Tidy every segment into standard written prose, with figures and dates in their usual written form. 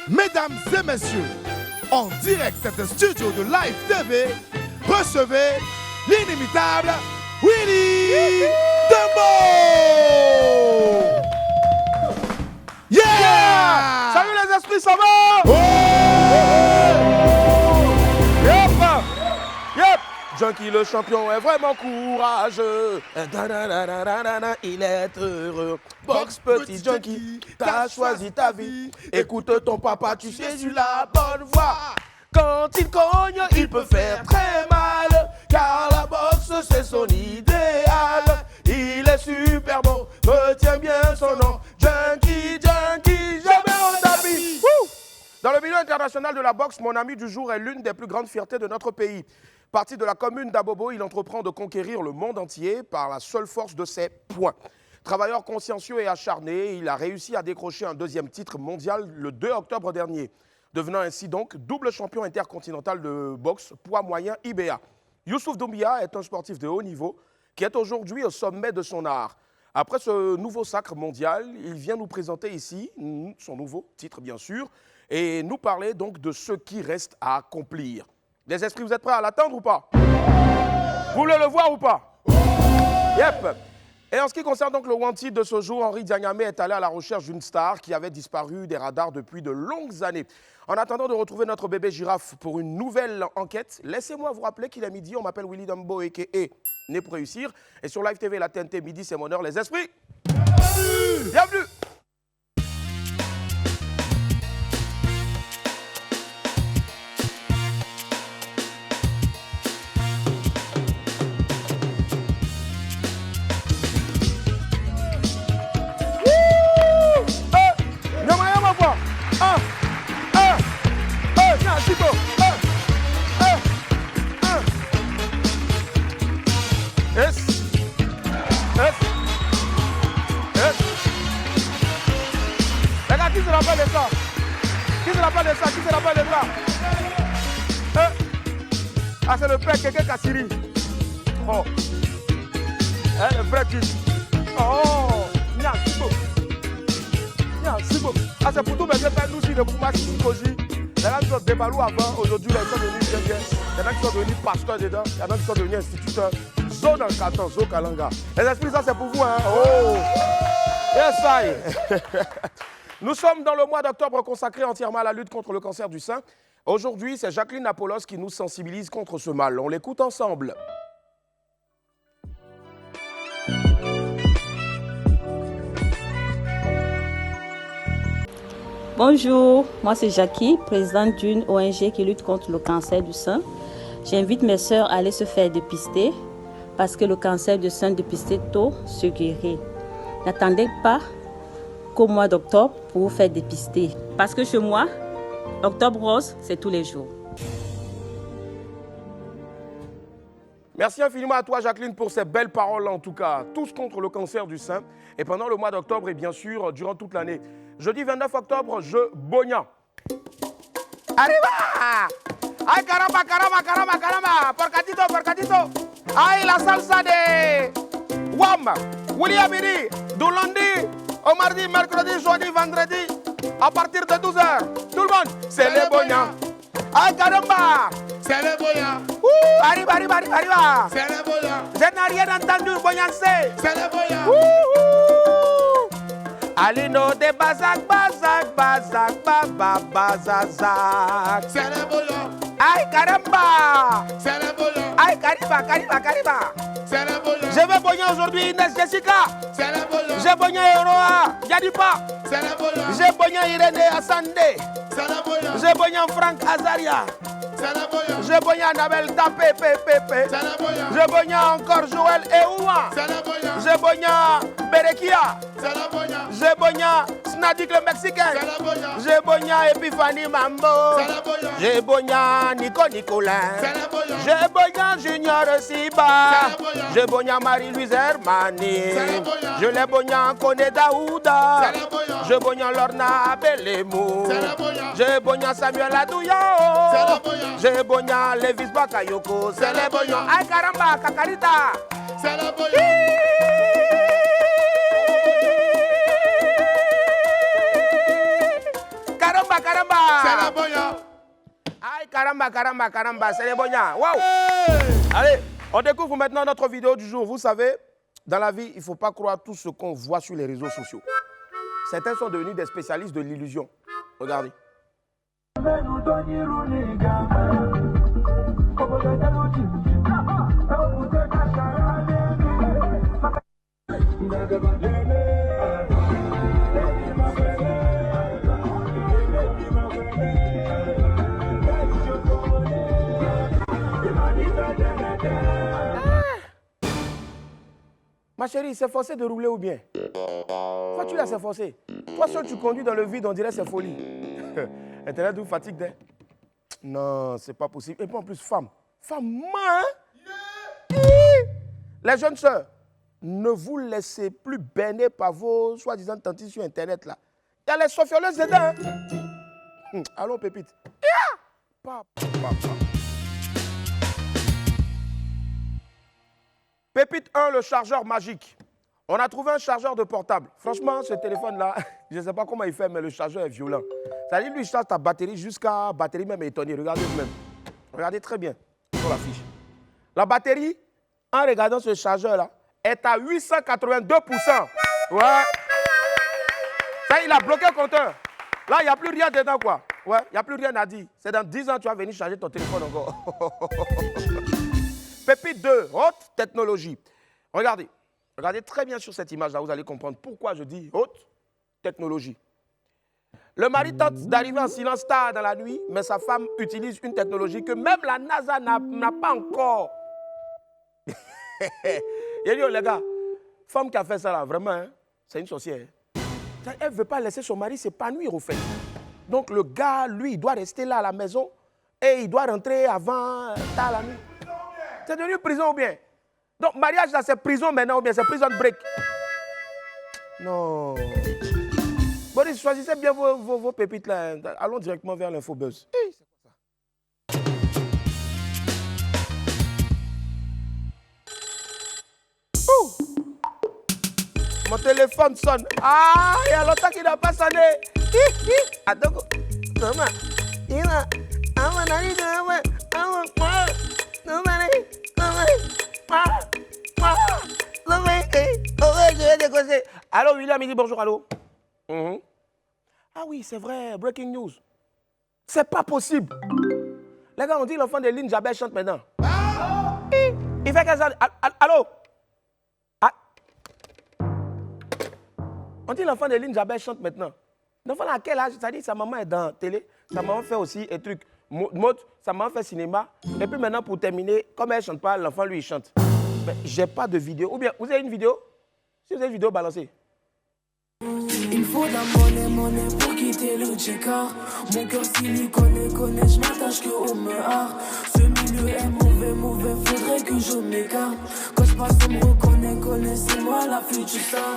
Mesdames et messieurs, en direct des studios de Live TV, recevez l'inimitable Willy Dembo! Yeah! Salut les esprits, ça va? Yep! Junkie le champion est vraiment courageux. Il est heureux. Box petit junkie, t'as choisi ta vie. Écoute ton papa, tu sais sur la bonne voie. Quand il cogne, il peut faire très mal. Car la boxe c'est son idéal. Il est super bon, retiens bien son nom. Junkie, junkie, jamais on t'habille. Dans le milieu international de la boxe, mon ami du jour est l'une des plus grandes fiertés de notre pays. Parti de la commune d'Abobo, il entreprend de conquérir le monde entier par la seule force de ses poings. Travailleur consciencieux et acharné, il a réussi à décrocher un deuxième titre mondial le 2 octobre dernier, devenant ainsi donc double champion intercontinental de boxe poids moyen IBA. Youssouf Doumbia est un sportif de haut niveau qui est aujourd'hui au sommet de son art. Après ce nouveau sacre mondial, il vient nous présenter ici son nouveau titre bien sûr et nous parler donc de ce qui reste à accomplir. Les esprits, vous êtes prêts à l'attendre ou pas? Vous voulez le voir ou pas? Yep. Et en ce qui concerne donc le wanted de ce jour, Henri Diagnamé est allé à la recherche d'une star qui avait disparu des radars depuis de longues années. En attendant de retrouver notre bébé girafe pour une nouvelle enquête, laissez-moi vous rappeler qu'il est midi, on m'appelle Willy Dembo a.k.a. Né pour réussir. Et sur Live TV, la TNT, midi, c'est mon heure, les esprits. Bienvenue. Ah, c'est le père Kéké Kassiri. Oh. Le vrai titre. Oh. Niasibo. Ah, c'est pour tous mes pères, nous aussi, de Koumachi Sikoji. Il y en a qui sont débalous avant, aujourd'hui, ils sont devenus bien. Il y en a qui sont devenus pasteurs dedans, il y en a qui sont devenus instituteurs. Zo dans le canton, Zo Kalanga. Les esprits, ça c'est pour vous, hein. Oh. Yes, I. Nous sommes dans le mois d'octobre consacré entièrement à la lutte contre le cancer du sein. Aujourd'hui, c'est Jacqueline Apollos qui nous sensibilise contre ce mal. On l'écoute ensemble. Bonjour, moi c'est Jackie, présidente d'une ONG qui lutte contre le cancer du sein. J'invite mes sœurs à aller se faire dépister parce que le cancer du sein dépisté tôt se guérit. N'attendez pas qu'au mois d'octobre pour vous faire dépister. Parce que chez moi, Octobre Rose, c'est tous les jours. Merci infiniment à toi, Jacqueline, pour ces belles paroles, en tout cas. Tous contre le cancer du sein. Et pendant le mois d'octobre, et bien sûr, durant toute l'année. Jeudi 29 octobre, je Bogna. Arriba! Ay, caramba! Porcatito! Ay, la salsa de Wam, William Miri, du lundi au mardi, mercredi, jeudi, vendredi, à partir de 12h. Tout le monde, c'est les Bogna. Ay, caramba! C'est le Boya! Arriba! C'est le Boya! Je n'ai rien entendu, Boyanse! C'est le Boya! Alino de bazak. C'est le Boya! Ay, caramba! C'est le Boya! Ay, cariba! C'est le Boya! Je vais bogner aujourd'hui Inès Jessica! C'est le Boya! J'ai bogné Eroa Yadipa! C'est le Boya! J'ai bogné Irene Asande! C'est le Boya! J'ai bogné Franck Azaria! C'est le Boya! J'ai bogné Annabelle Tapé, C'est le Boya! J'ai bogné encore Joël Eoua! C'est le Boya! J'ai bogné Berekia! C'est le Boya! J'ai bogné Snadik le Mexicain! C'est le Boya! J'ai bogné Epiphanie Mambo! C'est le Boya! J'ai bogné Nico Nicolin! C'est le Boya! J'ai bogné Junior Siba! C'est le Boya! J'ai bogné Marie-Louise Hermani! C'est le Boya! Je l'ai bogné Kone Daouda! C'est le Boya! J'ai bogné Lorna Belemou! C'est le Boya! J'ai bogné Samuel Adouya! C'est le Boya! J'ai bogné Levis Bakayoko! C'est le bogné! Ay caramba, Kakarita! C'est le Boya! Caramba! caramba, caramba. C'est la boya. Aïe, caramba, caramba, caramba, c'est les bognats. Waouh. Hey. Allez, on découvre maintenant notre vidéo du jour. Vous savez, dans la vie, il ne faut pas croire tout ce qu'on voit sur les réseaux sociaux. Certains sont devenus des spécialistes de l'illusion. Regardez. Ma chérie, il s'est forcé de rouler ou bien? Pourquoi tu l'as s'efforcé? Toi seul, tu conduis dans le vide, on dirait c'est folie. Internet vous fatigue, hein? Non, c'est pas possible. Et puis en plus, femme. Femme, hein? Les jeunes sœurs, ne vous laissez plus berner par vos soi-disant tantis sur Internet, là. Il y a les sofioleuses dedans, hein? Allons, pépite. Pépite 1, le chargeur magique. On a trouvé un chargeur de portable. Franchement, ce téléphone-là, je ne sais pas comment il fait, mais le chargeur est violent. Ça dit, lui, il charge ta batterie jusqu'à batterie même étonnée. Regardez vous-même. Regardez très bien sur la fiche. La batterie, en regardant ce chargeur-là, est à 882%. Ouais. Ça, il a bloqué le compteur. Là, il n'y a plus rien dedans, quoi. Ouais, il n'y a plus rien à dire. C'est dans 10 ans, tu vas venir charger ton téléphone encore. Pépite 2, haute technologie. Regardez. Regardez très bien sur cette image-là, vous allez comprendre pourquoi je dis haute technologie. Le mari tente d'arriver en silence tard dans la nuit, mais sa femme utilise une technologie que même la NASA n'a pas encore. Il a dit, oh, les gars, femme qui a fait ça là, vraiment, hein, c'est une sorcière. Elle ne veut pas laisser son mari s'épanouir au fait. Donc le gars, lui, il doit rester là à la maison et il doit rentrer avant tard la nuit. C'est devenu prison ou bien? Donc, mariage, là, c'est prison maintenant ou bien c'est prison break? Non. Boris, choisissez bien vos pépites là. Allons directement vers l'infobuzz. Hey, c'est quoi ça? Mon téléphone sonne. Ah, il y a longtemps qu'il n'a pas sonné. Attends. Comment? Allô, William, il dit bonjour, allô. Ah oui, c'est vrai, breaking news. C'est pas possible. Les gars, on dit l'enfant de Lynn Jabez chante maintenant. Il fait qu'elle chante. Allô? On dit l'enfant de Lynn Jabez chante maintenant. L'enfant à quel âge? Ça dit sa maman est dans la télé, sa maman fait aussi un truc. Mode, sa maman fait cinéma. Et puis maintenant, pour terminer, comme elle ne chante pas, l'enfant, lui, il chante. Mais j'ai pas de vidéo. Ou bien, vous avez une vidéo? Si vous avez une vidéo, balancez. Il faut de la monnaie pour quitter le checker. Mon cœur s'il y connaît, je m'attache que au mehar. Ce milieu est mauvais, faudrait que je m'écarte. Quand je passe, on me reconnaît, c'est moi la future star.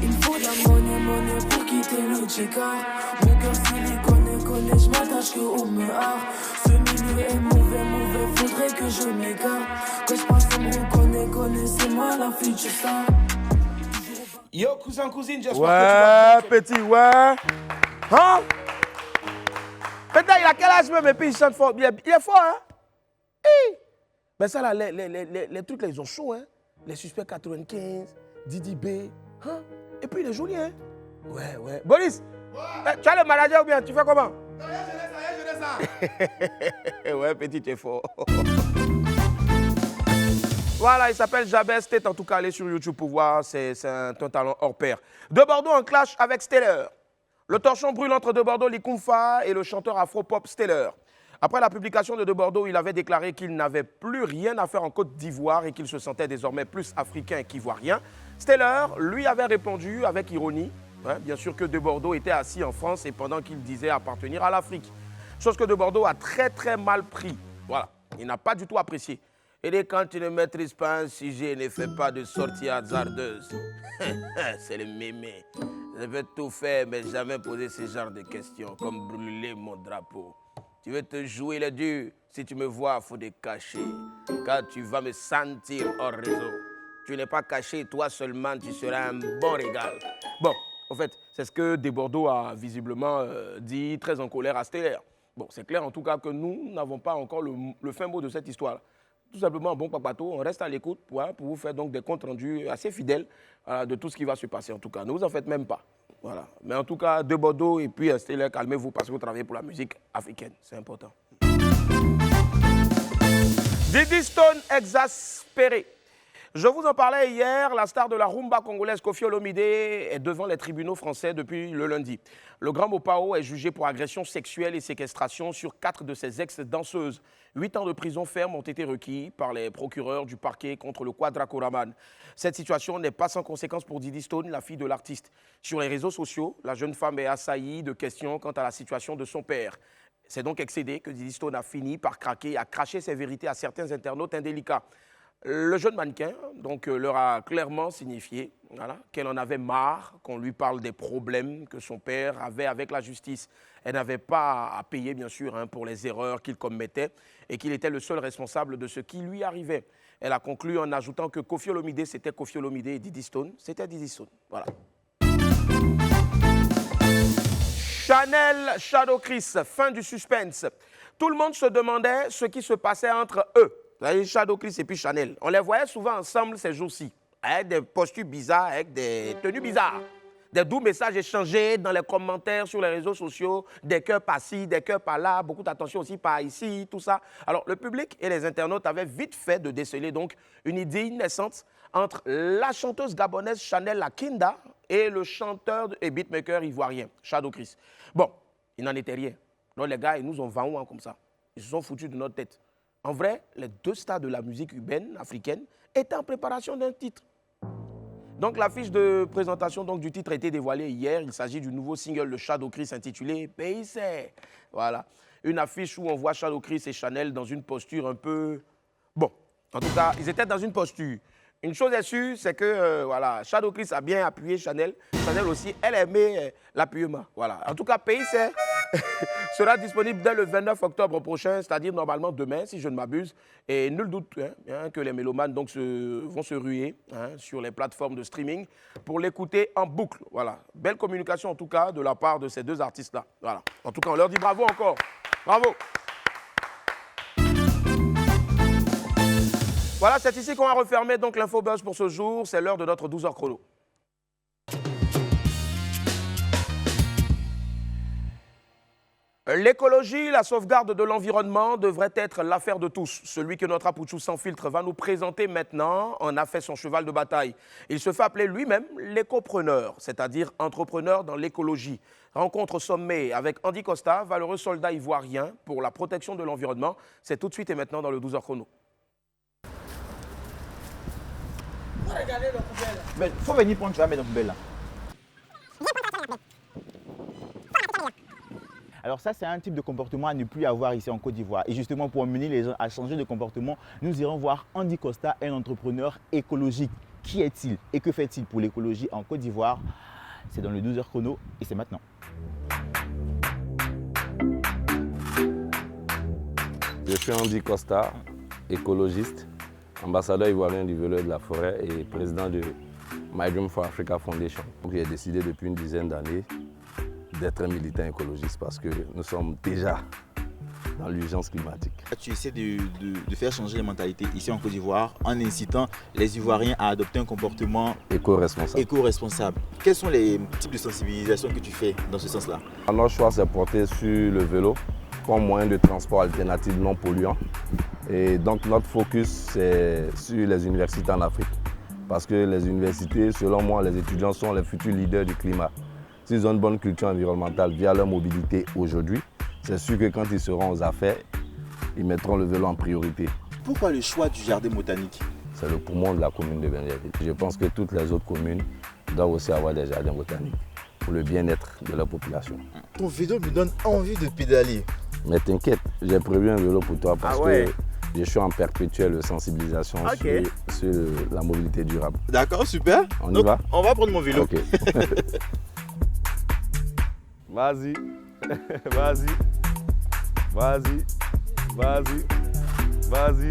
Il faut de la monnaie pour quitter le checker. Mon cœur s'il y connaît, je m'attache que au mehar. Ce milieu est mauvais, faudrait que je m'écarte. Quand je passe, on me reconnaît, c'est moi la future star. Yo, cousin, cousine, j'espère que tu vas bien. Petit, ouais. Hein? Peut-être il a quel âge même et puis il chante fort. Il est fort, hein? Ben ça là, les trucs là, ils ont chaud, hein? Les suspects 95, Didi B, hein? Et puis il est joli, hein? Ouais. Boris, tu as le manager ou bien? Tu fais comment? Je laisse ça. Ouais, petit, tu es fort. Voilà, il s'appelle Jabez. T'es en tout cas allé sur YouTube pour voir, c'est un talent hors pair. De Bordeaux en clash avec Stellar. Le torchon brûle entre De Bordeaux, Likumfa et le chanteur afro-pop Stellar. Après la publication de Bordeaux, il avait déclaré qu'il n'avait plus rien à faire en Côte d'Ivoire et qu'il se sentait désormais plus africain qu'ivoirien. Stellar lui avait répondu avec ironie, bien sûr que De Bordeaux était assis en France et pendant qu'il disait appartenir à l'Afrique. Chose que De Bordeaux a très mal pris. Voilà, il n'a pas du tout apprécié. Et dès quand tu ne maîtrises pas un sujet, ne fais pas de sortie hasardeuse. C'est le mémé. Je vais tout faire, mais jamais poser ce genre de questions, comme brûler mon drapeau. Tu veux te jouer le dur, si tu me vois, il faut te cacher, car tu vas me sentir hors réseau. Tu n'es pas caché, toi seulement, tu seras un bon régal. Bon, en fait, C'est ce que Desbordeaux a visiblement dit, très en colère à Stellaire. Bon, c'est clair en tout cas que nous n'avons pas encore le fin mot de cette histoire. Tout simplement, bon Papato, on reste à l'écoute pour vous faire donc des comptes rendus assez fidèles de tout ce qui va se passer en tout cas. Ne vous en faites même pas. Voilà. Mais en tout cas, Desbordeaux et puis Stellaire, calmez-vous parce que vous travaillez pour la musique africaine. C'est important. Diddy Stone exaspéré. Je vous en parlais hier, la star de la rumba congolaise Koffi Olomide est devant les tribunaux français depuis le lundi. Le Grand Mopao est jugé pour agression sexuelle et séquestration sur 4 de ses ex-danseuses. 8 ans de prison ferme ont été requis par les procureurs du parquet contre le Quadra Koraman. Cette situation n'est pas sans conséquence pour Diddy Stone, la fille de l'artiste. Sur les réseaux sociaux, la jeune femme est assaillie de questions quant à la situation de son père. C'est donc excédé que Diddy Stone a fini par craquer et a craché ses vérités à certains internautes indélicats. Le jeune mannequin donc, leur a clairement signifié qu'elle en avait marre qu'on lui parle des problèmes que son père avait avec la justice. Elle n'avait pas à payer, bien sûr, pour les erreurs qu'il commettait et qu'il était le seul responsable de ce qui lui arrivait. Elle a conclu en ajoutant que Koffi Olomide, c'était Koffi Olomide et Diddy Stone, c'était Diddy Stone. Voilà. Chanel, Shadow Chris, fin du suspense. Tout le monde se demandait ce qui se passait entre eux. Shadow Chris et puis Chanel. On les voyait souvent ensemble ces jours-ci, avec des postures bizarres, avec des tenues bizarres. Des doux messages échangés dans les commentaires sur les réseaux sociaux, des cœurs par-ci, des cœurs par-là, beaucoup d'attention aussi par ici, tout ça. Alors le public et les internautes avaient vite fait de déceler donc une idée naissante entre la chanteuse gabonaise Chanel Lakinda et le chanteur et beatmaker ivoirien Shadow Chris. Bon, il n'en était rien. Donc les gars, ils nous ont vendu comme ça. Ils se sont foutus de notre tête. En vrai, les 2 stars de la musique urbaine africaine étaient en préparation d'un titre. Donc l'affiche de présentation donc, du titre a été dévoilée hier. Il s'agit du nouveau single de Shadow Chris intitulé « Paysé ». Voilà, une affiche où on voit Shadow Chris et Chanel dans une posture un peu... Bon, en tout cas, ils étaient dans une posture. Une chose est sûre, c'est que voilà, Shadow Chris a bien appuyé Chanel. Chanel aussi, elle aimait l'appuyement. Voilà. En tout cas, Paysé sera disponible dès le 29 octobre prochain, c'est-à-dire normalement demain, si je ne m'abuse. Et nul doute que les mélomanes donc, vont se ruer sur les plateformes de streaming pour l'écouter en boucle. Voilà. Belle communication en tout cas de la part de ces 2 artistes-là. Voilà. En tout cas, on leur dit bravo encore. Bravo. Voilà, c'est ici qu'on va refermer donc l'Infobuzz pour ce jour. C'est l'heure de notre 12h chrono. L'écologie, la sauvegarde de l'environnement devrait être l'affaire de tous. Celui que notre Apouchou sans filtre va nous présenter maintenant en a fait son cheval de bataille. Il se fait appeler lui-même l'écopreneur, c'est-à-dire entrepreneur dans l'écologie. Rencontre au sommet avec Andy Costa, valeureux soldat ivoirien pour la protection de l'environnement. C'est tout de suite et maintenant dans le 12h chrono. Regardez la poubelle. Mais il faut venir prendre, tu vas mettre dans la poubelle là. Alors ça, c'est un type de comportement à ne plus avoir ici en Côte d'Ivoire. Et justement, pour amener les gens à changer de comportement, nous irons voir Andy Costa, un entrepreneur écologique. Qui est-il et que fait-il pour l'écologie en Côte d'Ivoire? C'est dans le 12h chrono et c'est maintenant. Je suis Andy Costa, écologiste, ambassadeur ivoirien du vélo et de la forêt et président de My Dream for Africa Foundation. J'ai décidé depuis une dizaine d'années d'être un militant écologiste parce que nous sommes déjà dans l'urgence climatique. Tu essaies de faire changer les mentalités ici en Côte d'Ivoire en incitant les Ivoiriens à adopter un comportement éco-responsable. Quels sont les types de sensibilisation que tu fais dans ce sens-là? Notre choix s'est porté sur le vélo comme moyen de transport alternatif non polluant. Et donc notre focus c'est sur les universités en Afrique. Parce que les universités, selon moi, les étudiants sont les futurs leaders du climat. S'ils ont une bonne culture environnementale via leur mobilité aujourd'hui, c'est sûr que quand ils seront aux affaires, ils mettront le vélo en priorité. Pourquoi le choix du jardin botanique? C'est le poumon de la commune de Benjerville. Je pense que toutes les autres communes doivent aussi avoir des jardins botaniques pour le bien-être de leur population. Ton vélo me donne envie de pédaler. Mais t'inquiète, j'ai prévu un vélo pour toi parce que je suis en perpétuelle sensibilisation sur la mobilité durable. D'accord, super. On y va? On va prendre mon vélo. Ok. Vas-y, vas-y, vas-y, vas-y, vas-y.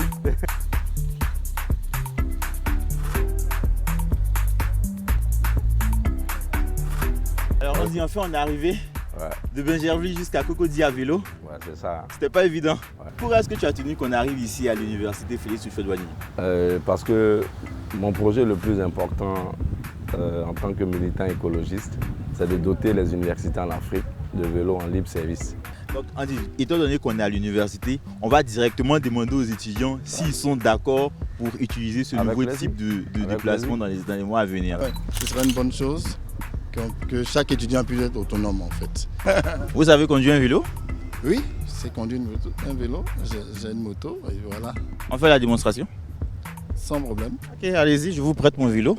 Alors Andy, enfin on est arrivé de Bingerville jusqu'à Cocody à vélo. Ouais, c'est ça. C'était pas évident. Ouais. Pourquoi est-ce que tu as tenu qu'on arrive ici à l'université Félix Houphouët-Boigny? Parce que mon projet le plus important en tant que militant écologiste, c'est de doter les universités en Afrique de vélos en libre service. Donc Andy, étant donné qu'on est à l'université, on va directement demander aux étudiants s'ils sont d'accord pour utiliser ce nouveau type de déplacement dans les mois à venir. Ouais, ce serait une bonne chose que chaque étudiant puisse être autonome en fait. Vous savez conduire un vélo? Oui, c'est conduire un vélo, j'ai une moto et voilà, On fait la démonstration? sans problème. Ok, allez-y, je vous prête mon vélo.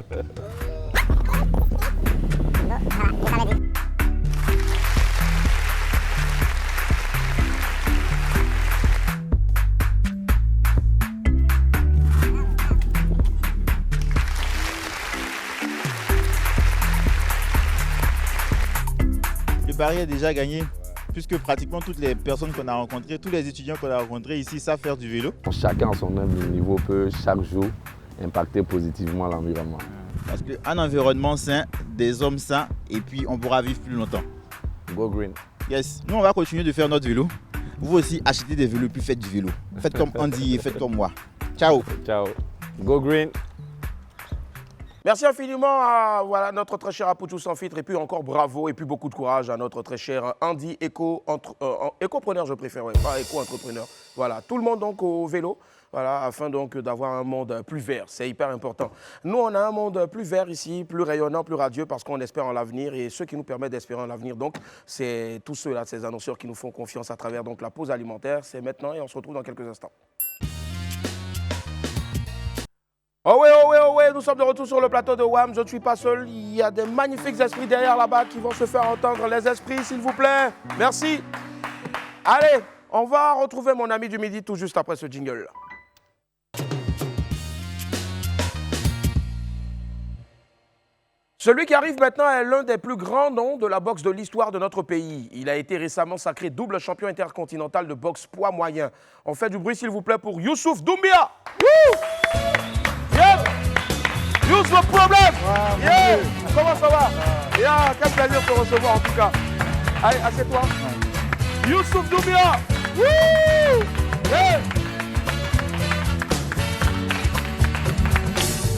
Le pari est déjà gagné, puisque pratiquement toutes les personnes qu'on a rencontrées, tous les étudiants qu'on a rencontrés ici savent faire du vélo. Chacun à son humble niveau peut chaque jour impacter positivement l'environnement. Parce qu'un environnement sain, des hommes sains, et puis on pourra vivre plus longtemps. Go green. Yes, nous on va continuer de faire notre vélo. Vous aussi, achetez des vélos, puis faites du vélo. Faites comme Andy et faites comme moi. Ciao. Ciao. Go green. Merci infiniment à notre très cher Apoutou sans filtre et puis encore bravo et puis beaucoup de courage à notre très cher Andy éco-preneur je préfère, ouais, pas éco-entrepreneur. Voilà, tout le monde donc au vélo, voilà, afin donc d'avoir un monde plus vert, c'est hyper important. Nous on a un monde plus vert ici, plus rayonnant, plus radieux parce qu'on espère en l'avenir et ce qui nous permet d'espérer en l'avenir donc c'est tous ceux-là, ces annonceurs qui nous font confiance à travers donc la pause alimentaire, c'est maintenant et on se retrouve dans quelques instants. Oh ouais, nous sommes de retour sur le plateau de WAM, je ne suis pas seul, il y a des magnifiques esprits derrière là-bas qui vont se faire entendre. Les esprits, s'il vous plaît, merci. Allez, on va retrouver mon ami du midi tout juste après ce jingle. Celui qui arrive maintenant est l'un des plus grands noms de la boxe de l'histoire de notre pays. Il a été récemment sacré double champion intercontinental de boxe poids moyen. On fait du bruit, s'il vous plaît, pour Youssouf Doumbia. Youss, le problème. Yeah. Comment ça va? Yeah, quel plaisir de te recevoir en tout cas. Allez, assieds-toi. Youssouf Doumbia. Yeah.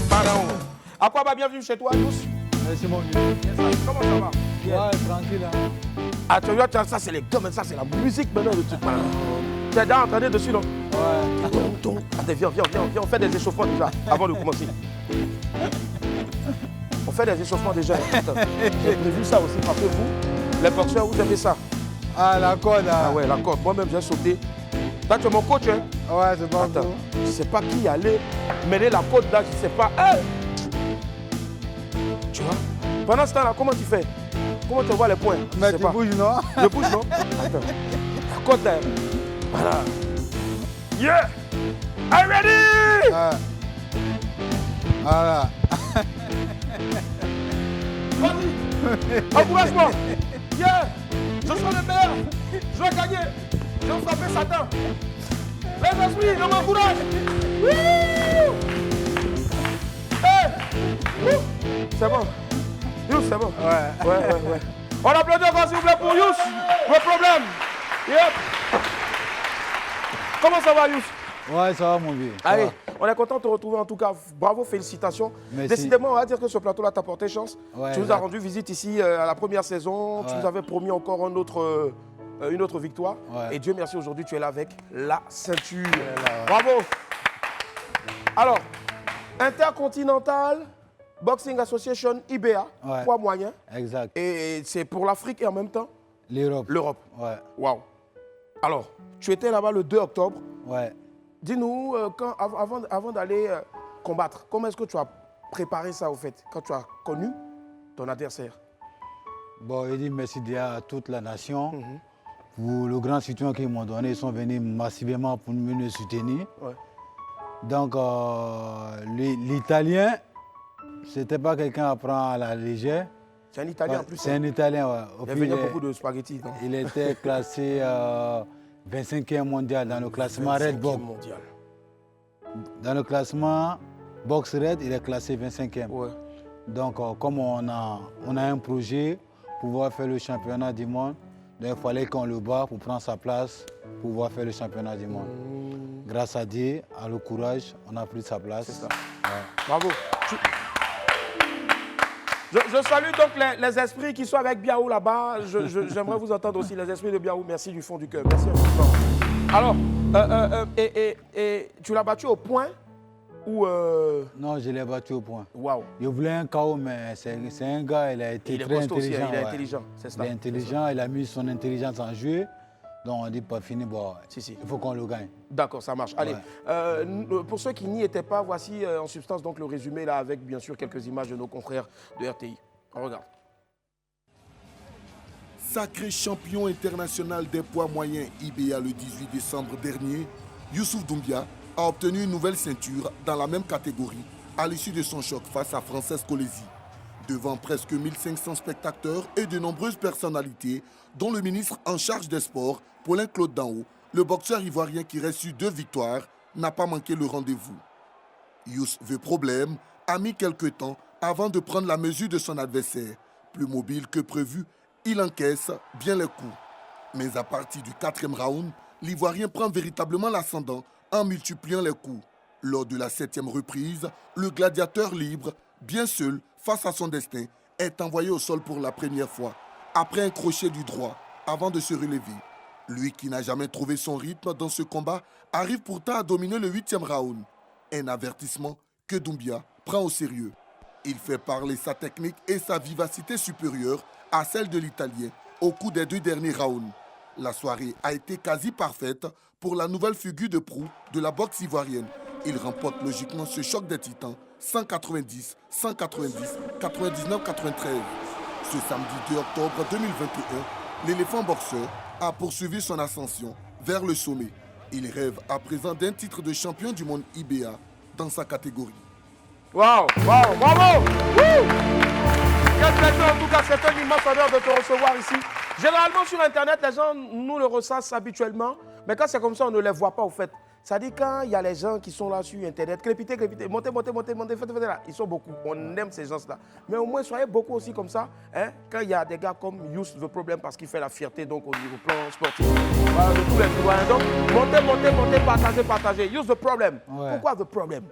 Pardon. À quoi va bienvenue chez toi, Youss? C'est mon vieux. Comment ça va? Ouais, tranquille. Hein. Ah, tu vois, ça c'est les gommes, ça c'est la musique maintenant de tout. Tu es déjà entraîné dessus, non? Ouais. Attends, viens, on fait des échauffements déjà, avant de commencer. On fait des échauffements déjà. J'ai prévu ça aussi, parce que vous, les boxeurs, vous aimez ça. Ah, la corde. Ah ouais, la corde. Moi-même, j'ai sauté. Là, tu es mon coach, hein? Ouais, c'est pas Attends, je ne sais pas qui allait mêler la corde là, je ne sais pas. Hey! Tu vois? Pendant ce temps-là, comment tu fais? Comment tu vois les points? Mais tu bouges, non? Je bouge, non? Attends. La corde là. Voilà. Yeah! I'm ready! Voilà. Vas-y! Encourage-moi! Yeah! Je serai le meilleur! Je vais gagner! Je vais frapper Satan! Les esprits, je m'encourage! Hey! C'est bon? Youss, c'est bon? Ouais. On applaudit encore s'il vous plaît pour Youss! Le problème! Yep! Comment ça va, Youss? Ouais, ça va, mon vieux. Allez, on est content de te retrouver en tout cas. Bravo, félicitations. Merci. Décidément, on va dire que ce plateau-là t'a porté chance. Ouais, tu nous as rendu visite ici à la première saison. Ouais. Tu nous avais promis encore une autre victoire. Ouais. Et Dieu merci, aujourd'hui, tu es là avec la ceinture. Bravo. Alors, Intercontinental Boxing Association, IBA, poids moyen. Exact. Et c'est pour l'Afrique et en même temps l'Europe. Ouais. Waouh. Alors, tu étais là-bas le 2 octobre. Ouais. Dis-nous, avant d'aller combattre, comment est-ce que tu as préparé ça au fait, quand tu as connu ton adversaire? Bon, je dis merci à toute la nation pour le grand soutien qu'ils m'ont donné. Ils sont venus massivement pour me soutenir. Ouais. Donc, l'Italien, c'était pas quelqu'un à prendre à la légère. C'est un Italien en plus. C'est un Italien, ouais. Il a fait beaucoup de spaghettis. Non? Il était classé 25e mondial dans le classement Red Box. Dans le classement Box Red, il est classé 25e. Ouais. Donc, comme on a un projet pouvoir faire le championnat du monde. Donc il fallait qu'on le bat pour prendre sa place, pour pouvoir faire le championnat du monde. Grâce à Dieu, à le courage, on a pris sa place. C'est ça. Ouais. Bravo. Je salue donc les esprits qui sont avec Biaou là-bas. J'aimerais vous entendre aussi, les esprits de Biaou. Merci du fond du cœur. Merci infiniment. Alors, et tu l'as battu au point ou Non, je l'ai battu au point. Waouh. Je voulais un KO, mais c'est un gars, il a été très intelligent. Il est intelligent, c'est ça. Il est intelligent, il a mis son intelligence en jeu. Donc on dit pas fini, bon, si. il faut qu'on le gagne. D'accord, ça marche. Allez, Ouais. pour ceux qui n'y étaient pas, voici en substance donc le résumé là avec bien sûr quelques images de nos confrères de RTI. On regarde. Sacré champion international des poids moyens IBA le 18 décembre dernier, Youssouf Doumbia a obtenu une nouvelle ceinture dans la même catégorie à l'issue de son choc face à Frances Kolesi. Devant presque 1500 spectateurs et de nombreuses personnalités, dont le ministre en charge des sports, Paulin Claude Danho, le boxeur ivoirien qui reste sur 2 victoires, n'a pas manqué le rendez-vous. Youss veut problème, a mis quelques temps avant de prendre la mesure de son adversaire. Plus mobile que prévu, il encaisse bien les coups. Mais à partir du 4e round, l'Ivoirien prend véritablement l'ascendant en multipliant les coups. Lors de la 7e reprise, le gladiateur libre, bien seul face à son destin, est envoyé au sol pour la première fois, après un crochet du droit, avant de se relever. Lui qui n'a jamais trouvé son rythme dans ce combat, arrive pourtant à dominer le 8e round. Un avertissement que Doumbia prend au sérieux. Il fait parler sa technique et sa vivacité supérieure à celle de l'Italien au cours des 2 derniers rounds. La soirée a été quasi parfaite pour la nouvelle figure de proue de la boxe ivoirienne. Il remporte logiquement ce choc des titans 190, 190, 99, 93. Ce samedi 2 octobre 2021, l'éléphant boxeur a poursuivi son ascension vers le sommet. Il rêve à présent d'un titre de champion du monde IBA dans sa catégorie. Waouh, waouh, bravo. Wouh. Quel plaisir, en tout cas, c'est un immense honneur de te recevoir ici. Généralement, sur Internet, les gens nous le ressassent habituellement, mais quand c'est comme ça, on ne les voit pas, au fait. Ça dit quand il y a les gens qui sont là sur Internet, crépitez, montez, faites là. Ils sont beaucoup. On aime ces gens-là. Mais au moins, soyez beaucoup aussi comme ça. Hein, quand il y a des gars comme Youss The Problem, parce qu'il fait la fierté donc, au niveau plan sportif. Voilà, de tous les citoyens. Donc, montez, partagez. Youss The Problem. Ouais. Pourquoi The Problem?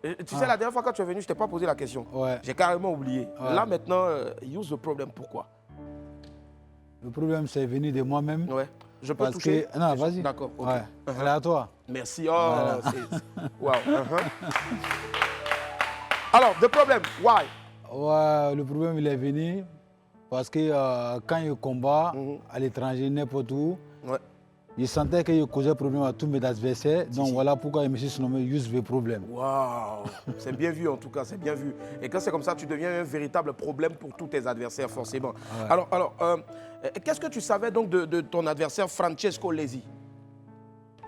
Tu sais, la dernière fois quand tu es venu, je ne t'ai pas posé la question. Ouais. J'ai carrément oublié. Ouais. Là, maintenant, Youss The Problem, pourquoi? Le problème, c'est venu de moi-même. Ouais. Je peux Parce toucher? que... Non, vas-y. D'accord, ok. Ouais. Elle est à toi. Merci. Oh, Voilà. Wow. Alors, The Problem, why? Ouais, le problème, il est venu parce que quand il combat à l'étranger, n'importe où, Ouais. je sentais qu'il causait problème à tous mes adversaires. Donc voilà pourquoi je me suis surnommé Youss The Problem. Waouh, c'est bien vu en tout cas, c'est bien vu. Et quand c'est comme ça, tu deviens un véritable problème pour tous tes adversaires, forcément. Ouais. Alors, qu'est-ce que tu savais donc de ton adversaire Francesco Lesi?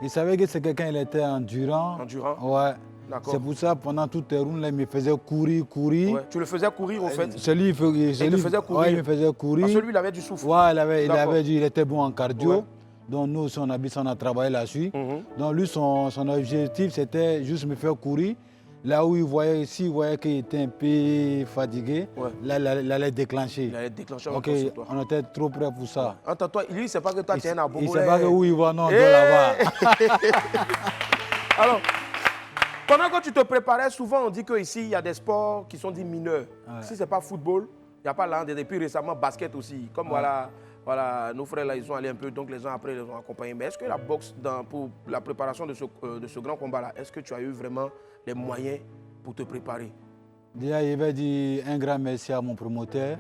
Il savait que c'est quelqu'un, il était endurant. Endurant? Ouais. D'accord. C'est pour ça, pendant toutes les rounds, là, il me faisait courir. Ouais. Tu le faisais courir au fait? Celui, il te faisait courir? Ouais, il me faisait courir. Parce que lui, il avait du souffle. Ouais, D'accord. il était bon en cardio. Ouais. Donc nous aussi, on a travaillé là-dessus. Donc lui, son objectif, c'était juste me faire courir. Là où il voyait qu'il était un peu fatigué, Ouais. là, il allait déclencher. Il allait déclencher un Ok, coup sur toi. on était trop près pour ça. Attends, toi, lui, il ne sait pas que toi, tu es un Il ne sait pas que où il va, non, de là-bas. Alors, pendant que tu te préparais, souvent on dit qu'ici, il y a des sports qui sont dits mineurs. Ouais. Si ce n'est pas football, il n'y a pas là. Et puis récemment, basket aussi. Comme voilà, nos frères là, ils sont allés un peu, donc les gens après, ils les ont accompagnés. Mais est-ce que la boxe, pour la préparation de ce grand combat-là, est-ce que tu as eu vraiment les moyens pour te préparer? Déjà, je vais dire un grand merci à mon promoteur,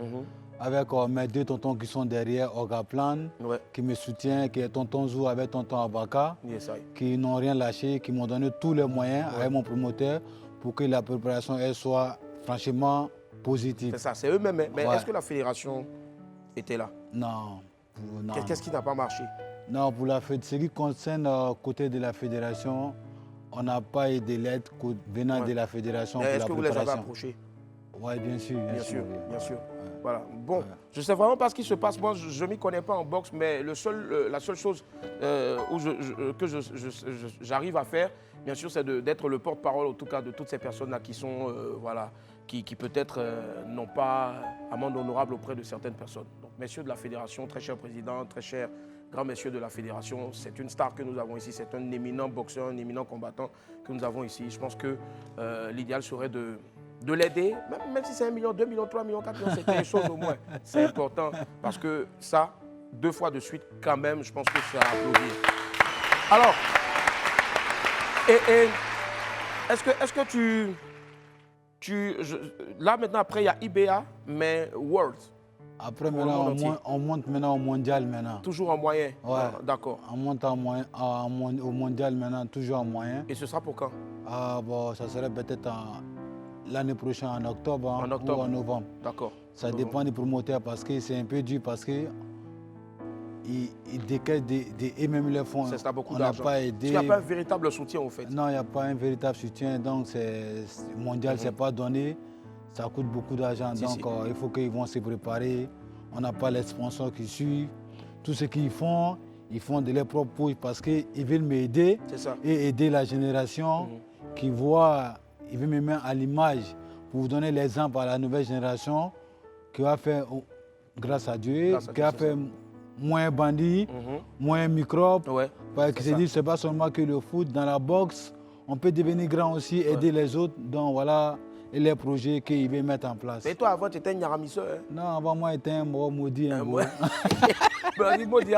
avec mes 2 tontons qui sont derrière, Ogaplan, Ouais. qui me soutient, qui est tonton Zou avec tonton Abaka, Yes, I. qui n'ont rien lâché, qui m'ont donné tous les moyens avec mon promoteur pour que la préparation elle, soit franchement positive. C'est ça, c'est eux-mêmes. Mais Ouais. est-ce que la fédération était là? Non. Non. Qu'est-ce qui n'a pas marché? Non, pour ce qui concerne côté de la fédération, on n'a pas eu de lettres venant Ouais. de la fédération pour Est-ce la que vous les avez préparation. approchés? Oui, bien sûr. Bien sûr, bien sûr. Ouais. Voilà. Bon, Ouais. je sais vraiment pas ce qui se passe. Moi, je ne m'y connais pas en boxe, mais la seule chose que j'arrive à faire, bien sûr, c'est d'être le porte-parole, en tout cas, de toutes ces personnes-là qui sont, qui peut-être n'ont pas amende honorable auprès de certaines personnes. Donc, messieurs de la fédération, très cher président, très cher grand messieurs de la fédération, c'est une star que nous avons ici, c'est un éminent boxeur, un éminent combattant que nous avons ici. Je pense que l'idéal serait de l'aider, même si c'est 1 million, 2 millions, 3 millions, 4 millions, c'est quelque chose au moins. C'est important parce que ça, 2 fois de suite, quand même, je pense que c'est à applaudir. Alors, est-ce que là maintenant, après, il y a IBA, mais World. Après, maintenant, on monte maintenant au mondial maintenant. Toujours en moyen? Ouais. D'accord. On monte au mondial maintenant, toujours en moyen. Et ce sera pour quand? Bon, ça serait peut-être l'année prochaine, en octobre, ou en novembre. D'accord. Ça dépend des promoteurs parce que c'est un peu dur parce que ils décaissent et même les fonds. Ça beaucoup on n'a d'argent. pas aidé. Il n'y a pas un véritable soutien au fait? Non, il n'y a pas un véritable soutien. Donc, mondial, c'est pas donné. Ça coûte beaucoup d'argent. Donc, il faut qu'ils vont se préparer. On n'a pas les sponsors qui suivent. Tout ce qu'ils font de leurs propres poches parce qu'ils veulent m'aider et aider la génération qui voit, ils veulent me mettre à l'image pour vous donner l'exemple à la nouvelle génération qui va faire, grâce à Dieu, qui va faire moins bandits, moins microbes. Parce que c'est dit, ce n'est pas seulement que le foot, dans la boxe, on peut devenir grand aussi, aider les autres. Donc voilà les projets qu'ils veulent mettre en place. Et toi, avant, tu étais un Yaramisseur, hein? Non, avant moi, j'étais un mot maudit. Maudit,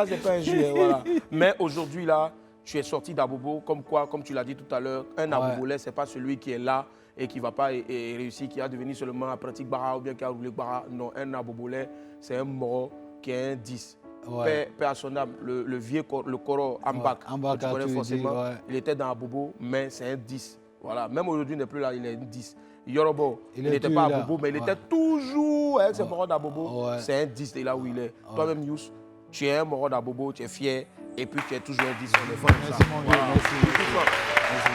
c'est pas un jeu. Voilà. Mais aujourd'hui, là, tu es sorti d'Abobo, comme tu l'as dit tout à l'heure, un Abobolais, ce n'est pas celui qui est là et qui ne va pas réussir, qui a devenu seulement un pratique bara ou bien qui a roulé bara. Non, un Abobolais, c'est un mort qui est un 10. Père à son âme, le vieux, le Koro Ambak, que tu connais forcément, il était dans Abobo, mais c'est un 10. Voilà. Même aujourd'hui, il n'est plus là, il est un 10. Yorobo, il n'était pas à Bobo, mais il était toujours avec ses morons d'Abobo. C'est un 10, là où il est. Toi-même, Youss, tu es un moron d'Abobo, tu es fier, et puis tu es toujours un 10. On est fort de ça.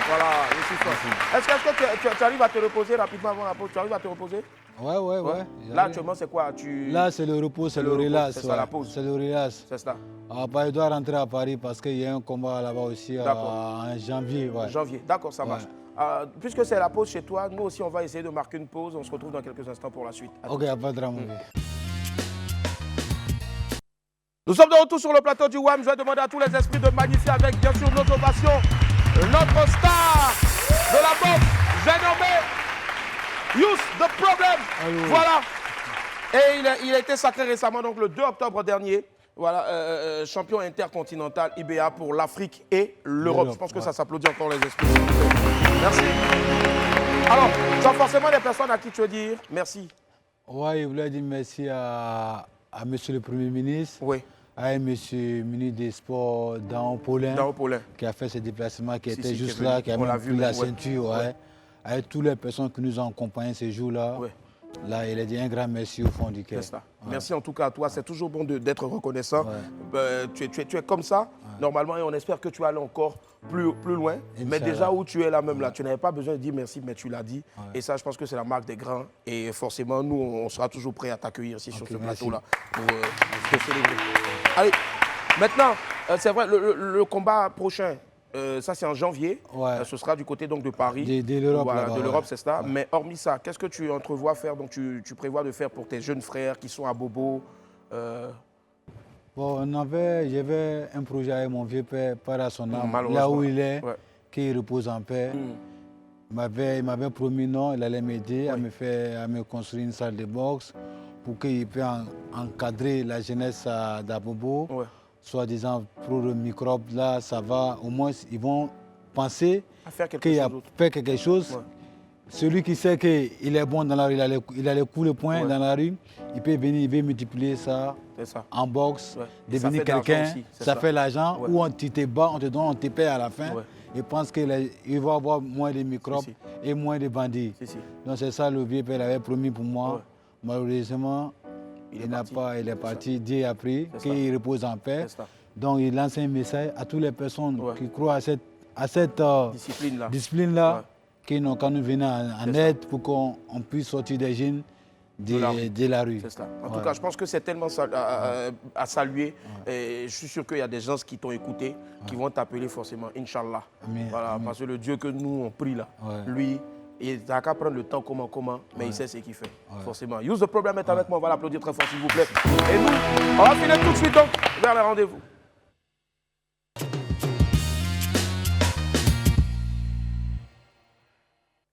Voilà, est-ce que tu arrives à te reposer rapidement avant la pause? Tu arrives à te reposer? Ouais. Là, actuellement, c'est quoi? Là, c'est le repos, c'est le relax. C'est ça, la pause. C'est le relax. C'est ça. Je dois rentrer à Paris parce qu'il y a un combat là-bas aussi en janvier. Janvier, d'accord, ça marche. Puisque c'est la pause chez toi, nous aussi, on va essayer de marquer une pause. On se retrouve dans quelques instants pour la suite. Ok, pas de drame. Nous sommes de retour sur le plateau du WAM. Je vais demander à tous les esprits de magnifier avec, bien sûr, notre ovation, notre star de la boxe, j'ai nommé Youss The Problem. Voilà. Et il a été sacré récemment, donc le 2 octobre dernier. Voilà, champion intercontinental IBA pour l'Afrique et l'Europe. Je pense que ça s'applaudit encore les esprits. Merci. Alors, tu as forcément des personnes à qui tu veux dire merci. Oui, je voulais dire merci à monsieur le Premier ministre, à monsieur le ministre des Sports, Dao Paulin, qui a fait ce déplacement, qui était juste là, qui a même pris la ceinture, avec toutes les personnes qui nous ont accompagnés ce jour-là. Là, il a dit un grand merci au fond du cœur. Merci en tout cas à toi. C'est toujours bon d'être reconnaissant. Tu es comme ça, normalement, et on espère que tu vas aller encore plus loin. Mais déjà où tu es là même, là, tu n'avais pas besoin de dire merci, mais tu l'as dit. Et ça, je pense que c'est la marque des grands. Et forcément, nous, on sera toujours prêts à t'accueillir ici sur ce plateau-là pour te célébrer. Allez, maintenant, c'est vrai, le combat prochain, ça c'est en janvier, ce sera du côté donc, de Paris, de l'Europe, de l'Europe, c'est ça. Mais hormis ça, qu'est-ce que tu entrevois faire, donc tu prévois de faire pour tes jeunes frères qui sont à Bobo? Bon, j'avais un projet avec mon vieux père, par à son âme, là où il est, qu'il repose en paix. Il m'avait promis non, il allait m'aider à me construire une salle de boxe pour qu'il puisse encadrer la jeunesse d'Abobo. Soi-disant, pour le microbe, là, ça va. Au moins, ils vont penser qu'il a fait quelque chose. Celui qui sait qu'il est bon dans la rue, il a les coups de poing dans la rue, il peut venir, il veut multiplier ça en boxe, devenir quelqu'un, ça fait l'argent, ou tu te bats, on te donne, on te paie à la fin. Il pense qu'il va avoir moins de microbes et moins de bandits. Donc c'est ça le vieux père avait promis pour moi. Malheureusement, il est parti, Dieu a pris, qu'il repose en paix. Donc il lance un message à toutes les personnes qui croient à cette discipline-là, qui n'ont qu'à nous venir en aide pour qu'on puisse sortir des jeunes de la rue. En tout cas, je pense que c'est tellement à saluer. Et je suis sûr qu'il y a des gens qui t'ont écouté, qui vont t'appeler forcément, Inch'Allah. Voilà, parce que le Dieu que nous on prie là, lui, Il n'a qu'à prendre le temps comment, mais il sait ce qu'il fait, forcément. Use the Problem est avec moi, on va l'applaudir très fort, s'il vous plaît. Et nous, on va finir tout de suite donc vers le rendez-vous.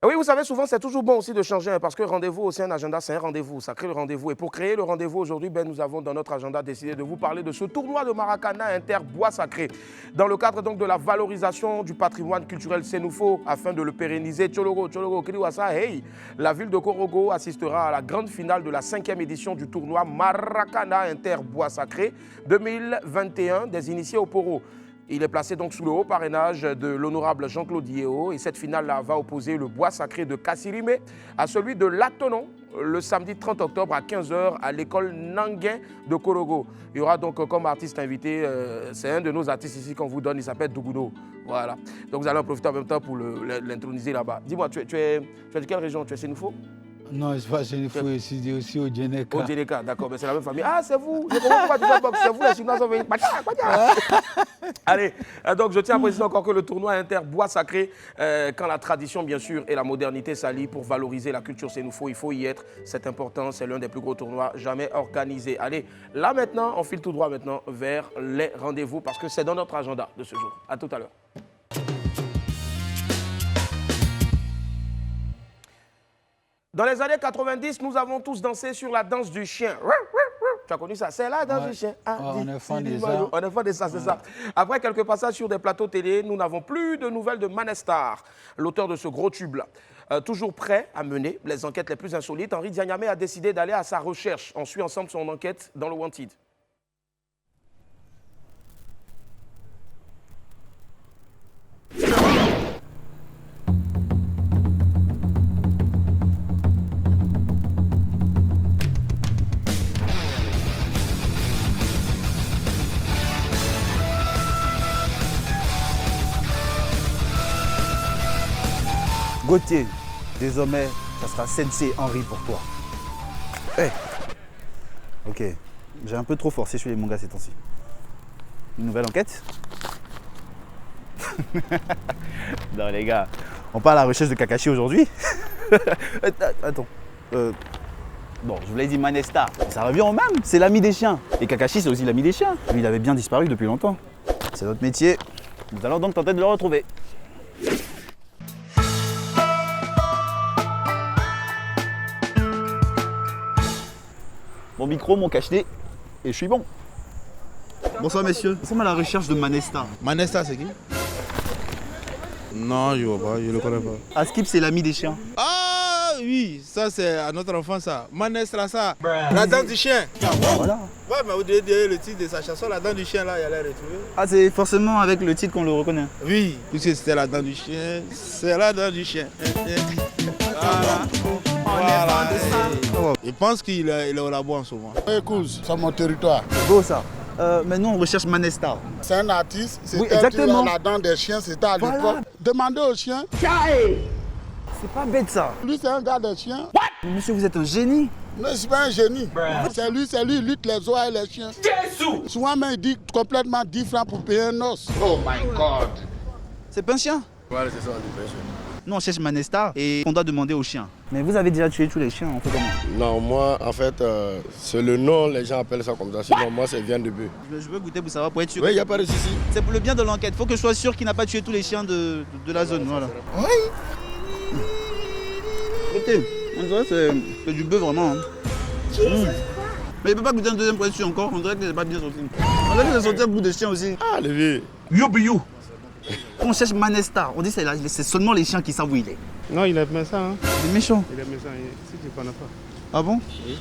Oui, vous savez, souvent, c'est toujours bon aussi de changer, parce que rendez-vous aussi, un agenda, c'est un rendez-vous, ça crée le rendez-vous. Et pour créer le rendez-vous aujourd'hui, nous avons dans notre agenda décidé de vous parler de ce tournoi de Maracana Inter-Bois Sacré. Dans le cadre donc de la valorisation du patrimoine culturel sénoufo, afin de le pérenniser, la ville de Korogo assistera à la grande finale de la 5e édition du tournoi Maracana Inter-Bois Sacré 2021 des initiés au Poro. Il est placé donc sous le haut parrainage de l'honorable Jean-Claude Yeo et cette finale-là va opposer le bois sacré de Kassirimé à celui de Latonon le samedi 30 octobre à 15h à l'école Nanguin de Korogo. Il y aura donc comme artiste invité, c'est un de nos artistes ici qu'on vous donne, il s'appelle Dougouno. Voilà. Donc vous allez en profiter en même temps pour l'introniser là-bas. Dis-moi, tu es de quelle région? Tu es sénoufo? Non, je ne suis pas sénoufo, je suis aussi au Djeneka. Au Djeneka, d'accord, mais c'est la même famille. Ah, c'est vous. Je comprends pourquoi tu fais boxe, c'est vous les Chinois sont venus. Allez, donc je tiens à préciser encore que le tournoi Inter-Bois Sacré, quand la tradition bien sûr et la modernité s'allient pour valoriser la culture sénoufo, il faut y être, c'est important, c'est l'un des plus gros tournois jamais organisés. Allez, là maintenant, on file tout droit maintenant vers les rendez-vous parce que c'est dans notre agenda de ce jour. À tout à l'heure. Dans les années 90, nous avons tous dansé sur la danse du chien. Tu as connu ça? C'est la danse du chien. On est fan de ça. On est fan de ça, c'est ça. Après quelques passages sur des plateaux télé, nous n'avons plus de nouvelles de Manestar, l'auteur de ce gros tube-là. Toujours prêt à mener les enquêtes les plus insolites, Henri Dianyamé a décidé d'aller à sa recherche. On suit ensemble son enquête dans le Wanted. Gauthier, désormais, ça sera Sensei Henri pour toi. Hey. Ok, j'ai un peu trop forcé sur les mangas ces temps-ci. Une nouvelle enquête? Non les gars, on part à la recherche de Kakashi aujourd'hui. Attends. Bon, je vous l'ai dit, Manestar, ça revient au même, c'est l'ami des chiens. Et Kakashi, c'est aussi l'ami des chiens. Lui, il avait bien disparu depuis longtemps. C'est notre métier. Nous allons donc tenter de le retrouver. Mon micro, mon cache-nez, et je suis bon. Bonsoir messieurs, nous sommes à la recherche de Manestar. Manestar, c'est qui? Non, je vois pas, je le connais pas. Askip, c'est l'ami des chiens. Ah oui, ça c'est à notre enfant ça. Manestar, ça. La dent du chien. Voilà. Ouais, mais vous devez dire le titre de sa chanson, la dent du chien là, il allait retrouver. Ah, c'est forcément avec le titre qu'on le reconnaît. Oui, puisque c'était la dent du chien, c'est la dent du chien. Voilà. Voilà. Il pense qu'il est au labo en ce moment. Écoute, c'est mon territoire. C'est beau ça. Mais nous on recherche Manestar. C'est un artiste, c'était oui, exactement. La dent des chiens, c'était à l'époque. Voilà. Demandez aux chiens. C'est pas bête ça. Lui c'est un gars des chiens. Mais monsieur, vous êtes un génie. Non, je suis pas un génie. C'est lui, il lutte les oies et les chiens. Jésus! Souvent même il dit complètement 10 francs pour payer un os. Oh my God! C'est pas un chien? Voilà, c'est ça, on dit pas un chien. Nous on cherche Manestar et on doit demander aux chiens. Mais vous avez déjà tué tous les chiens, on fait comment? Non, moi en fait, c'est le nom, les gens appellent ça comme ça. Sinon moi c'est viande de bœuf. Je veux goûter pour savoir, pour être sûr. Oui, il n'y a pas de souci. C'est pour le bien de l'enquête, il faut que je sois sûr qu'il n'a pas tué tous les chiens de la zone. Voilà. Oui. Écoutez, on dirait que c'est du bœuf vraiment. Hein. Mais il ne peut pas goûter un deuxième point dessus encore, on dirait que c'est pas bien sorti. On dirait que c'est sorti un bout de chien aussi. Ah, le vieux. You. On cherche Manestar, on dit que c'est seulement les chiens qui savent où il est. Non, il est méchant. Hein. Il est méchant. Il est méchant, si tu ne connais pas. Ah bon? Oui.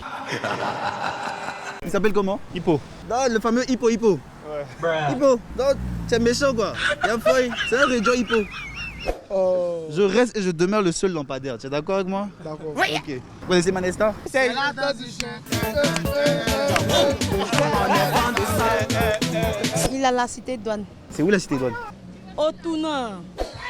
Il s'appelle comment? Hippo. Non, le fameux Hippo. Ouais. Hippo, non, c'est méchant quoi. Il y a feuille, c'est un région Hippo. Oh. Je reste et je demeure le seul lampadaire, tu es d'accord avec moi? D'accord. Oui. Ok. Vous connaissez Manestar? C'est la danse du chien. Il a la cité douane. C'est où la cité douane? Au tournant.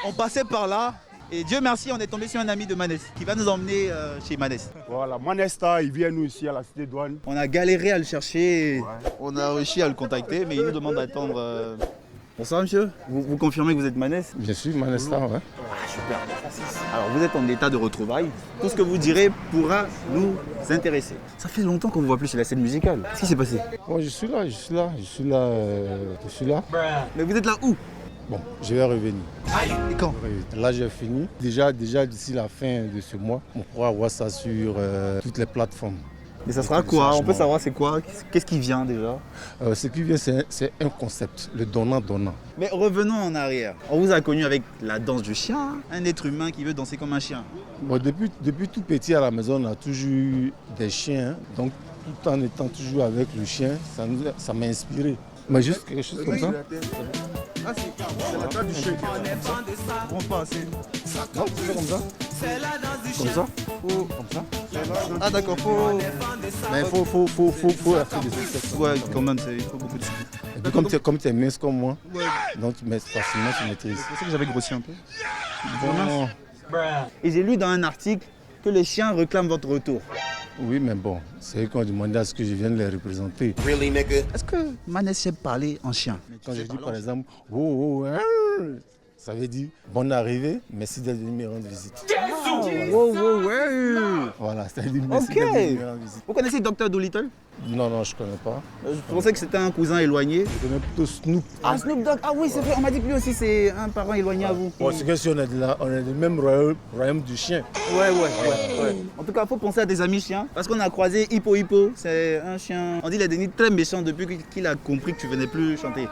On passait par là et Dieu merci, on est tombé sur un ami de Manès qui va nous emmener chez Manès. Voilà, Manestar, il vient nous ici à la cité douane. On a galéré à le chercher, on a réussi à le contacter, mais il nous demande d'attendre Bonsoir monsieur, vous confirmez que vous êtes Manès? Bien sûr, Manesta, ouais. Ah super. Alors vous êtes en état de retrouvailles. Tout ce que vous direz pourra nous intéresser. Ça fait longtemps qu'on ne vous voit plus sur la scène musicale. Qu'est-ce qui s'est passé? Oh, je suis là. Mais vous êtes là où? Bon, je vais revenir. Et quand? Là, j'ai fini. Déjà d'ici la fin de ce mois, on pourra voir ça sur toutes les plateformes. Et ça sera quoi? On peut savoir c'est quoi? Qu'est-ce qui vient déjà? Ce qui vient, c'est un concept, le donnant-donnant. Mais revenons en arrière. On vous a connu avec la danse du chien, un être humain qui veut danser comme un chien. Bon, depuis tout petit à la maison, on a toujours eu des chiens. Donc, tout en étant toujours avec le chien, ça m'a inspiré. Mais juste quelque chose comme ça. Ah si, c'est la danse du chien. On pas assez. Non, c'est comme ça. Comme ça. Comme ça. Ah d'accord, faut... Mais il faut faire des exercices. Ouais, quand même, il faut beaucoup de souplesse. Et puis comme tu es mince comme moi, donc facilement tu maîtrises. C'est pour ça que j'avais grossi un peu. Bon. Et j'ai lu dans un article que les chiens réclament votre retour. Oui, mais bon, c'est eux qui ont demandé à ce que je vienne les représenter. Really, nigga? Est-ce que Manès sait parler en chien? Quand je dis par exemple, ça veut dire bonne arrivée, merci d'être venu me rendre visite. Voilà, ça veut dire merci d'être venu me rendre visite. Vous connaissez Dr. Dolittle? Non, je ne connais pas. Je pensais que c'était un cousin éloigné. Je connais plutôt Snoop. Ah, Snoop Dogg. Ah oui, c'est vrai, on m'a dit que lui aussi c'est un parent éloigné à vous. Bon, c'est que si on est du même royaume du chien. Ouais. En tout cas, il faut penser à des amis chiens. Parce qu'on a croisé Hippo. C'est un chien, on dit il est devenu très méchant depuis qu'il a compris que tu venais plus chanter.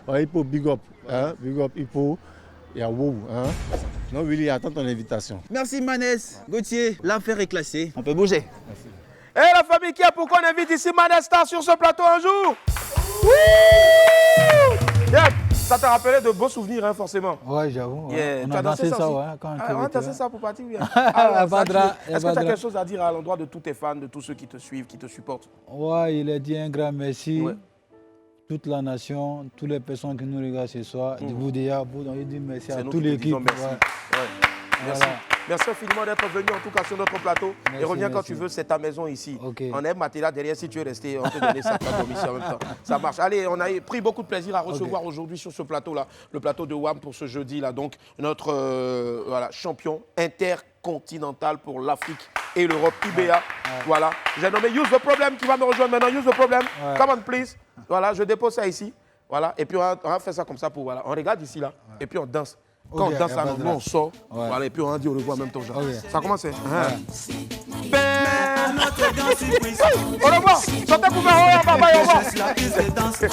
Ouais, Hippo, big up. Big up, Hippo. Et à wow. Non, Willy, attends ton invitation. Merci Manès. Gauthier, l'affaire est classée. On peut bouger. Merci. Et la famille qui a pour qu'on invite ici Manesta sur ce plateau un jour. Yeah. Ça t'a rappelé de beaux souvenirs, hein, forcément. Ouais, j'avoue. Yeah. On a dansé ça, ouais. On a dansé ça pour partir, oui. Est-ce que tu as quelque chose à dire à l'endroit de tous tes fans, de tous ceux qui te suivent, qui te supportent? Ouais, il a dit un grand merci. Ouais. Toute la nation, toutes les personnes qui nous regardent ce soir. Vous déjà, il dit merci à toute l'équipe. Merci. Merci infiniment d'être venu en tout cas sur notre plateau. Merci, et reviens quand tu veux, c'est ta maison ici. Okay. On aime Mathilda derrière, si tu es resté, on te donner ça ici en même temps. Ça marche. Allez, on a pris beaucoup de plaisir à recevoir aujourd'hui sur ce plateau-là, le plateau de WAM pour ce jeudi-là. Donc notre champion intercontinental pour l'Afrique et l'Europe, IBA. Voilà. J'ai nommé Use the Problem qui va me rejoindre maintenant. Use the Problem. Come on, please. Voilà, je dépose ça ici. Voilà. Et puis on va faire ça comme ça pour, voilà. On regarde ici là. Et puis on danse. Quand on danse, nous on sort, voilà, et puis on dit au revoir en même temps. Ça commence. Au revoir. Sortez pour faire au revoir.